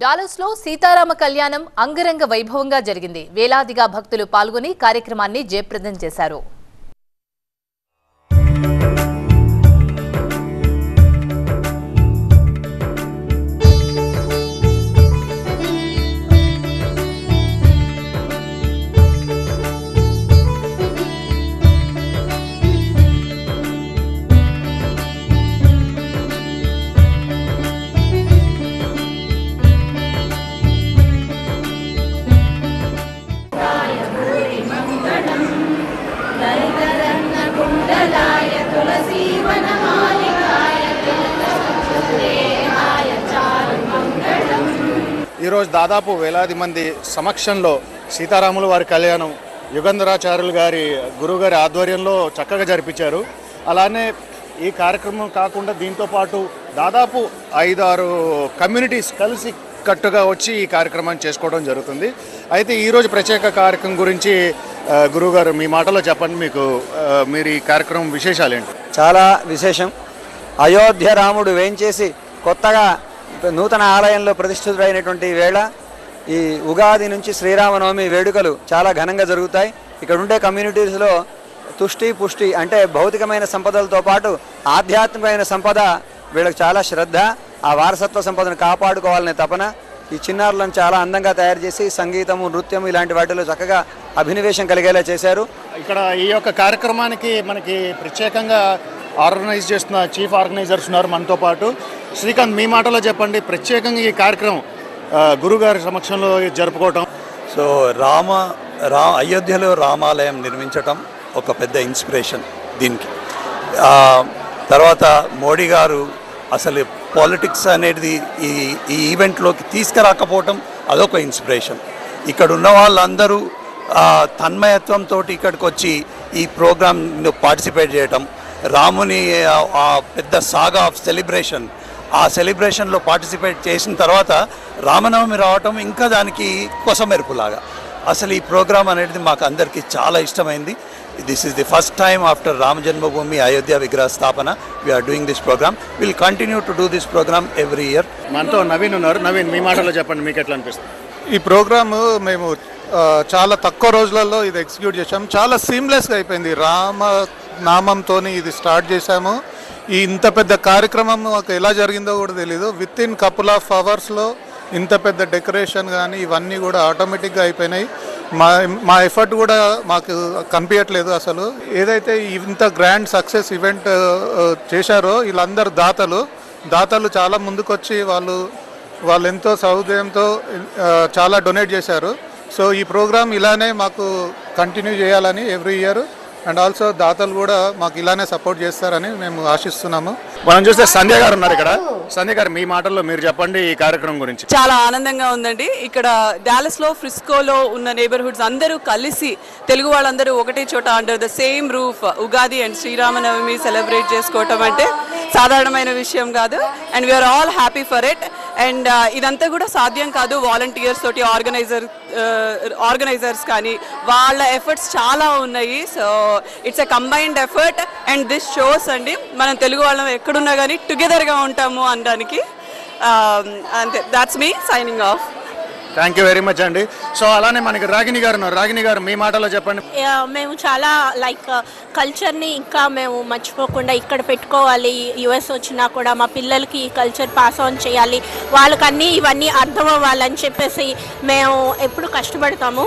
డాలస్లో సీతారామ కళ్యాణం అంగరంగ వైభవంగా జరిగింది. వేలాదిగా భక్తులు పాల్గొని కార్యక్రమాన్ని జయప్రదం చేశారు. ఈరోజు దాదాపు వేలాది మంది సమక్షంలో సీతారాముల వారి కళ్యాణం యుగంధరాచార్యులు గారి గురువుగారి ఆధ్వర్యంలో చక్కగా జరిపించారు. అలానే ఈ కార్యక్రమం కాకుండా దీంతో పాటు దాదాపు 5-6 కమ్యూనిటీస్ కలిసి కట్టుగా వచ్చి ఈ కార్యక్రమాన్ని చేసుకోవడం జరుగుతుంది. అయితే ఈరోజు ప్రత్యేక కార్యక్రమం గురించి గురువుగారు మీ మాటలో చెప్పండి. మీరు ఈ కార్యక్రమం విశేషాలు ఏంటి? చాలా విశేషం. అయోధ్య రాముడు వేంచేసి కొత్తగా నూతన ఆలయంలో ప్రతిష్ఠితుడైనటువంటి వేళ ఈ ఉగాది నుంచి శ్రీరామనవమి వేడుకలు చాలా ఘనంగా జరుగుతాయి. ఇక్కడ ఉండే కమ్యూనిటీస్లో తుష్టి పుష్టి అంటే భౌతికమైన సంపదలతో పాటు ఆధ్యాత్మికమైన సంపద వీళ్ళకి చాలా శ్రద్ధ. ఆ వారసత్వ సంపదను కాపాడుకోవాలనే తపన. ఈ చిన్నారులను చాలా అందంగా తయారు చేసి సంగీతము, నృత్యము ఇలాంటి వాటిలో చక్కగా అభినవేశం కలిగేలా చేశారు. ఇక్కడ ఈ యొక్క కార్యక్రమానికి మనకి ప్రత్యేకంగా ఆర్గనైజ్ చేస్తున్న చీఫ్ ఆర్గనైజర్స్ ఉన్నారు మనతో పాటు. శ్రీకాంత్, మీ మాటలో చెప్పండి, ప్రత్యేకంగా ఈ కార్యక్రమం గురుగారి సమక్షంలో జరుపుకోవటం. సో అయోధ్యలో రామాలయం నిర్మించటం ఒక పెద్ద ఇన్స్పిరేషన్ దీనికి. తర్వాత మోడీ గారు అసలు పాలిటిక్స్ అనేది ఈ ఈవెంట్లోకి తీసుకురాకపోవటం అదొక ఇన్స్పిరేషన్. ఇక్కడ ఉన్న వాళ్ళందరూ తన్మయత్వంతో ఇక్కడికి వచ్చి ఈ ప్రోగ్రామ్ను పార్టిసిపేట్ చేయటం, రాముని పెద్ద సాగా ఆఫ్ సెలబ్రేషన్, ఆ సెలబ్రేషన్లో పార్టిసిపేట్ చేసిన తర్వాత రామనవమి రావటం ఇంకా దానికి కొసమెరుపులాగా. అసలు ఈ ప్రోగ్రామ్ అనేది మాకు అందరికీ చాలా ఇష్టమైంది. This is the first time after Rama Janmabhoomi Ayodhya విగ్రహ స్థాపన we are doing this programme. Will continue to do this programme every year. మనతో నవీన్ ఉన్నారు. నవీన్, మీ మాటలో చెప్పండి, మీకు ఎట్లా అనిపిస్తుంది? ఈ ప్రోగ్రాము మేము చాలా తక్కువ రోజులలో ఇది ఎగ్జిక్యూట్ చేసాము. చాలా సీమ్లెస్గా అయిపోయింది. రామ నామంతో ఇది స్టార్ట్ చేశాము. ఈ ఇంత పెద్ద కార్యక్రమం మాకు ఎలా జరిగిందో కూడా తెలీదు. విత్ ఇన్ కపుల్ ఆఫ్ అవర్స్లో ఇంత పెద్ద డెకరేషన్ కానీ ఇవన్నీ కూడా ఆటోమేటిక్గా అయిపోయినాయి. మా ఎఫర్ట్ కూడా మాకు కనిపించట్లేదు. అసలు ఏదైతే ఇంత గ్రాండ్ సక్సెస్ ఈవెంట్ చేశారో వీళ్ళందరూ దాతలు చాలా ముందుకొచ్చి వాళ్ళు ఎంతో సౌదయంతో చాలా డొనేట్ చేశారు. సో ఈ ప్రోగ్రామ్ ఇలానే మాకు కంటిన్యూ చేయాలని ఎవ్రీ ఇయర్, అండ్ ఆల్సో దాతలు కూడా మాకు ఇలానే సపోర్ట్ చేస్తారని మేము ఆశిస్తున్నాము. మనం చూస్తే సంధ్య గారు ఉన్నారు ఇక్కడ. సంధ్య గారు, మీ మాటల్లో మీరు చెప్పండి ఈ కార్యక్రమం గురించి. చాలా ఆనందంగా ఉందండి. ఇక్కడ డాలస్లో ఫ్రిస్కోలో ఉన్న నేబర్హుడ్స్ అందరూ కలిసి, తెలుగు వాళ్ళందరూ ఒకటే చోట under the same roof Ugadi and Sriramanavami celebrate చేసుకోవటం అంటే సాధారణమైన విషయం కాదు. And we are all happy for it. And ఇదంతా కూడా సాధ్యం కాదు వాలంటీర్స్ తోటి, ఆర్గనైజర్స్ కానీ వాళ్ళ ఎఫర్ట్స్ చాలా ఉన్నాయి. So it's a combined effort and this shows అండి మనం తెలుగు వాళ్ళం ఎక్కడున్నా కానీ టుగెదర్గా ఉంటాము అనడానికి. అంతే, that's me signing off. Thank you very much అండి. సో అలానే మనకి రాగిణి గారు ఉన్నారు. రాగిణి గారు, మీ మాటలో చెప్పండి. మేము చాలా కల్చర్ని ఇంకా మేము మర్చిపోకుండా ఇక్కడ పెట్టుకోవాలి. యుఎస్ వచ్చినా కూడా మా పిల్లలకి ఈ కల్చర్ పాస్ ఆన్ చేయాలి, వాళ్ళకన్నీ ఇవన్నీ అర్థం అవ్వాలని చెప్పేసి మేము ఎప్పుడు కష్టపడతాము.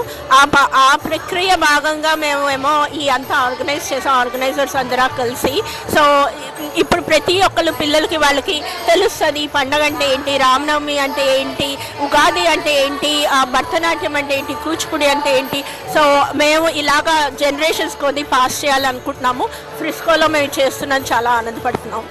ఆ ప్రక్రియ భాగంగా మేము ఈ అంతా ఆర్గనైజ్ చేసాం, ఆర్గనైజర్స్ అందరూ కలిసి. సో ఇప్పుడు ప్రతి ఒక్కళ్ళు పిల్లలకి వాళ్ళకి తెలుస్తుంది ఈ పండగ అంటే ఏంటి, రామనవమి అంటే ఏంటి, ఉగాది అంటే ఏంటి, భరతనాట్యం అంటే ఏంటి, కూచిపూడి అంటే ఏంటి. సో మేము ఇలాగా జనరేషన్స్ కొద్ది పాస్ చేయాలనుకుంటున్నాము. ఫ్రిస్కోలో మేము చేస్తున్నాం, చాలా ఆనందపడుతున్నాం.